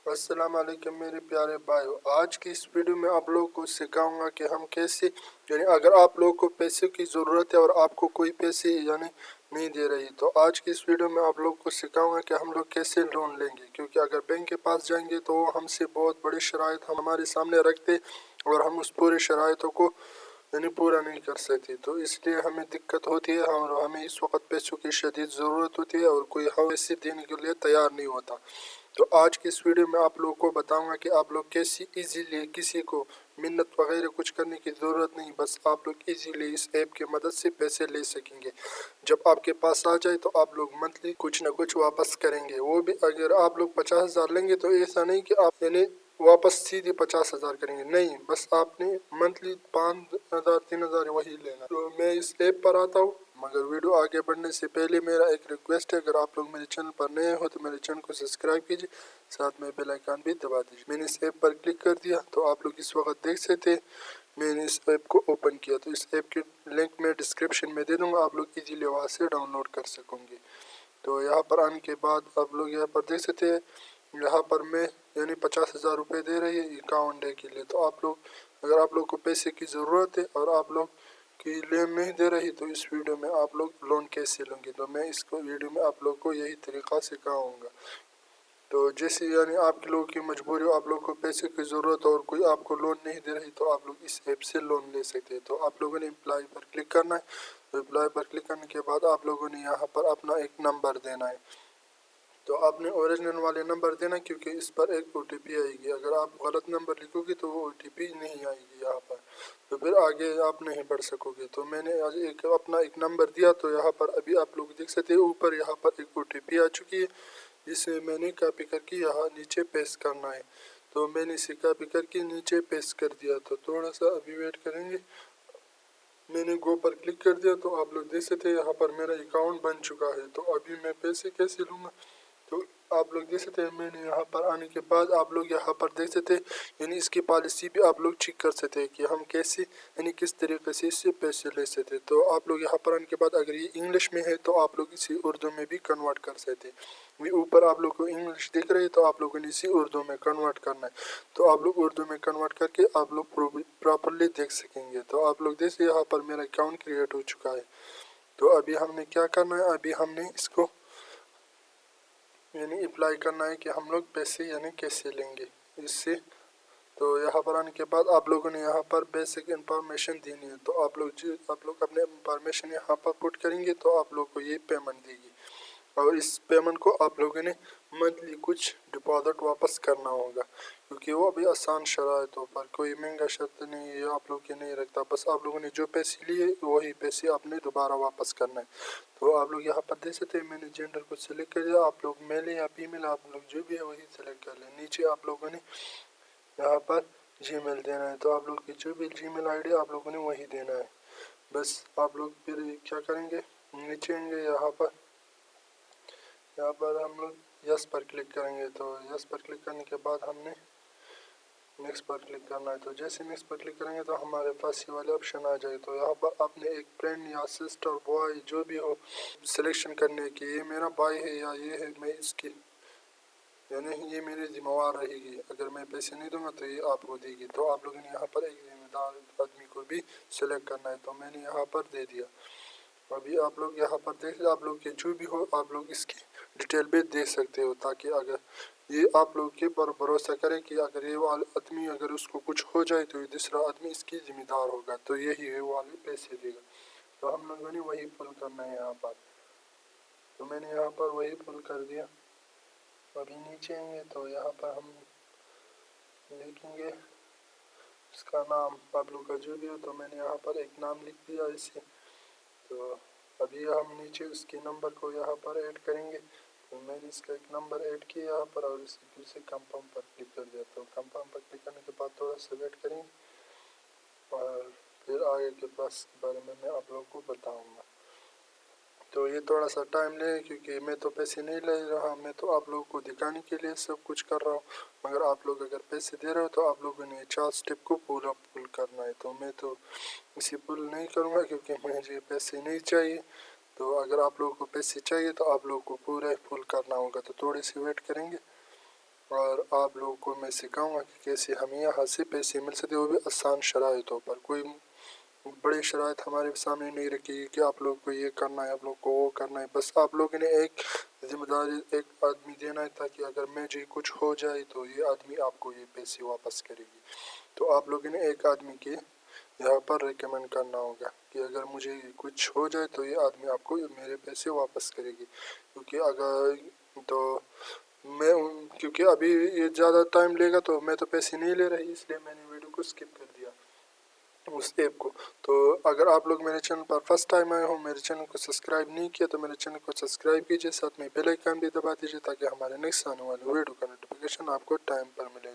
अस्सलाम वालेकुम मेरे प्यारे भाइयों। आज की इस वीडियो में आप लोगों को सिखाऊंगा कि हम कैसे यानी अगर आप लोगों को पैसे की ज़रूरत है और आपको कोई पैसे यानी नहीं दे रही, तो आज की इस वीडियो में आप लोगों को सिखाऊंगा कि हम लोग कैसे लोन लेंगे। क्योंकि अगर बैंक के पास जाएंगे तो वो हमसे बहुत बड़ी शराइत हमारे सामने रखते और हम उस पूरे शराइतों को यानी पूरा नहीं कर सकते, तो इसलिए हमें दिक्कत होती है और हमें इस वक्त पैसों की शदीद ज़रूरत होती है और कोई हम पैसे देने के लिए तैयार नहीं होता। तो आज की इस वीडियो में आप लोगों को बताऊंगा कि आप लोग कैसे इजीली, किसी को मिन्नत वगैरह कुछ करने की ज़रूरत नहीं, बस आप लोग इजीली इस ऐप की मदद से पैसे ले सकेंगे। जब आपके पास आ जाए तो आप लोग मंथली कुछ ना कुछ वापस करेंगे। वो भी अगर आप लोग 50,000 लेंगे तो ऐसा नहीं कि आप यानी वापस सीधे 50,000 करेंगे, नहीं, बस आपने मंथली 5,000 3,000 वही लेना। तो मैं इस ऐप पर आता हूँ, मगर वीडियो आगे बढ़ने से पहले मेरा एक रिक्वेस्ट है, अगर आप लोग मेरे चैनल पर नए हो तो मेरे चैनल को सब्सक्राइब कीजिए, साथ में बेल आइकन भी दबा दीजिए। मैंने इस ऐप पर क्लिक कर दिया तो आप लोग इस वक्त देख सकते हैं मैंने इस ऐप को ओपन किया। तो इस ऐप की लिंक मैं डिस्क्रिप्शन में दे दूँगा, आप लोग इजीली वहाँ से डाउनलोड कर सकेंगे। तो यहाँ पर आने के बाद आप लोग यहाँ पर देख सकते हैं, यहाँ पर मैं यानी 50,000 रुपये दे रही है अकाउंट डे के लिए। तो आप लोग अगर आप लोग को पैसे की ज़रूरत है और आप लोग की लोन नहीं दे रही, तो इस वीडियो में आप लोग लोन कैसे लेंगे, तो मैं इसको वीडियो में आप लोग को यही तरीक़ा सिखाऊंगा। तो जैसे यानी आपके लोगों की मजबूरी हो, आप लोग को पैसे की ज़रूरत और कोई आपको लोन नहीं दे रही, तो आप लोग इस ऐप से लोन ले सकते हैं। तो आप लोगों ने अप्लाई पर क्लिक करना है। तो अप्लाई पर क्लिक करने के बाद आप लोगों ने यहाँ पर अपना एक नंबर देना है। तो आपने ओरिजिनल वाले नंबर देना, क्योंकि इस पर एक OTP आएगी। अगर आप गलत नंबर लिखोगे तो वो OTP नहीं आएगी यहाँ पर, तो फिर आगे आप नहीं बढ़ सकोगे। तो मैंने आज अपना एक नंबर दिया, तो यहाँ पर अभी आप लोग देख सकते हैं ऊपर यहाँ पर एक OTP आ चुकी है, जिसे मैंने कॉपी करके यहाँ नीचे पेस्ट करना है। तो मैंने इसे कॉपी करके नीचे पेस्ट कर दिया। तो थोड़ा सा अभी वेट करेंगे। मैंने गो पर क्लिक कर दिया तो आप लोग देख सकते हैं यहाँ पर मेरा अकाउंट बन चुका है। तो अभी मैं पैसे कैसे लूँगा, तो आप लोग देख सकते हैं मैंने यहाँ पर आने के बाद आप लोग यहाँ पर देख सकते हैं यानी इसकी पॉलिसी भी आप लोग चेक कर सकते हैं कि हम कैसे यानी किस तरीके से इससे पैसे ले सकते हैं। तो आप लोग यहाँ पर आने के बाद अगर ये इंग्लिश में है तो आप लोग इसे उर्दू में भी कन्वर्ट कर सकते हैं। ये ऊपर आप लोग को इंग्लिश दिख रही है, तो आप लोगों ने इसे उर्दू में कन्वर्ट करना है। तो आप लोग उर्दू में कन्वर्ट करके आप लोग प्रॉपरली देख सकेंगे। तो आप लोग देखिए यहाँ पर मेरा अकाउंट क्रिएट हो चुका है। तो अभी हमने क्या करना है, अभी हमने इसको यानी अप्लाई करना है कि हम लोग पैसे यानी कैसे लेंगे इससे। तो यहाँ पर आने के बाद आप लोगों ने यहाँ पर बेसिक इंफॉर्मेशन देनी है। तो आप लोग अपने इंफॉर्मेशन यहाँ पर पुट करेंगे तो आप लोग को ये पेमेंट देगी, और इस पेमेंट को आप लोगों ने मंथली कुछ डिपॉजिट वापस करना होगा, क्योंकि वो अभी आसान शराइतों पर कोई महंगा शर्त नहीं है आप लोग के नहीं रखता। बस आप लोगों ने जो पैसे लिए वही पैसे आपने दोबारा वापस करना है। तो आप लोग यहाँ पर देख सकते हैं मैंने जेंडर को सिलेक्ट कर दिया। आप लोग मेल या फीमेल आप लोग जो भी है वही सिलेक्ट कर लें। नीचे आप लोगों ने यहाँ पर जीमेल देना है, तो आप लोग की जो भी जीमेल आईडी आप लोगों ने वही देना है। बस आप लोग फिर क्या करेंगे, नीचे आएंगे यहाँ पर हम लोग यस पर क्लिक करेंगे। तो यस पर क्लिक करने के बाद हमने नेक्स्ट पर क्लिक करना है। तो जैसे नेक्स्ट पर क्लिक करेंगे तो हमारे पास ये वाले ऑप्शन आ जाए। तो यहाँ पर आपने एक फ्रेंड या सिस्टर बॉय जो भी हो सिलेक्शन करने की, ये मेरा भाई है या ये है मैं इसकी यानी ये मेरी जिम्मेवार रहेगी, अगर मैं पैसे नहीं दूंगा तो ये आपको देगी। तो आप लोगों ने यहाँ पर एक जिम्मेदार आदमी को भी सिलेक्ट करना है, तो मैंने यहाँ पर दे दिया। अभी आप लोग यहाँ पर देख आप लोग के जो भी हो आप लोग इसकी डिटेल भी दे सकते हो, ताकि अगर ये आप लोग के पर भरोसा करें कि अगर ये वाला आदमी अगर उसको कुछ हो जाए तो ये दूसरा आदमी इसकी जिम्मेदार होगा, तो यही है वाले पैसे देगा। तो हम लोगों ने वही फुल करना है यहाँ पर। तो मैंने यहाँ पर वही फुल कर दिया। अभी नीचे आएंगे तो यहाँ पर हम लिखेंगे इसका नाम आप लोग का जो भी हो। तो मैंने यहाँ पर एक नाम लिख दिया इसे। तो अभी हम नीचे उसके नंबर को यहाँ पर ऐड करेंगे। तो मैंने इसका एक नंबर ऐड किया यहाँ पर और इसे फिर से कंफर्म पर क्लिक कर दिया। तो कंफर्म पर क्लिक करने के बाद थोड़ा सा वेट करेंगे और फिर आगे के प्रोसेस के बारे में मैं आप लोगों को बताऊंगा। तो ये थोड़ा सा टाइम ले, क्योंकि मैं तो पैसे नहीं ले रहा, मैं तो आप लोगों को दिखाने के लिए सब कुछ कर रहा हूँ। मगर आप लोग अगर पैसे दे रहे हो तो आप लोगों ने 4 स्टेप को पूरा फुल करना है। तो मैं तो इसे फुल नहीं करूँगा क्योंकि मुझे पैसे नहीं चाहिए। तो अगर आप लोगों को पैसे चाहिए तो आप लोगों को पूरा फुल करना होगा। तो थोड़ी सी वेट करेंगे और आप लोगों को मैं सिखाऊंगा कि कैसे हमें यहाँ से पैसे मिल सकते, वो भी आसान शराइतों पर। कोई बड़ी शराइत हमारे सामने नहीं रखी कि आप लोग को ये करना है, आप लोग को वो करना है। बस आप लोगों ने एक जिम्मेदारी एक आदमी देना है, ताकि अगर मुझे कुछ हो जाए तो ये आदमी आपको ये पैसे वापस करेगी। तो आप लोगों ने एक आदमी के यहाँ पर रिकमेंड करना होगा कि अगर मुझे कुछ हो जाए तो ये आदमी आपको मेरे पैसे वापस करेगी। क्योंकि अगर तो क्योंकि अभी ये ज़्यादा टाइम लेगा तो मैं तो पैसे नहीं ले रही, इसलिए मैंने वीडियो को स्किप कर दिया उस ऐप को। तो अगर आप लोग मेरे चैनल पर फर्स्ट टाइम आए हो, मेरे चैनल को सब्सक्राइब नहीं किया तो मेरे चैनल को सब्सक्राइब कीजिए, साथ में बेल आइकन भी दबा दीजिए ताकि हमारे नेक्स्ट आने वाले वीडियो का नोटिफिकेशन आपको टाइम पर मिले।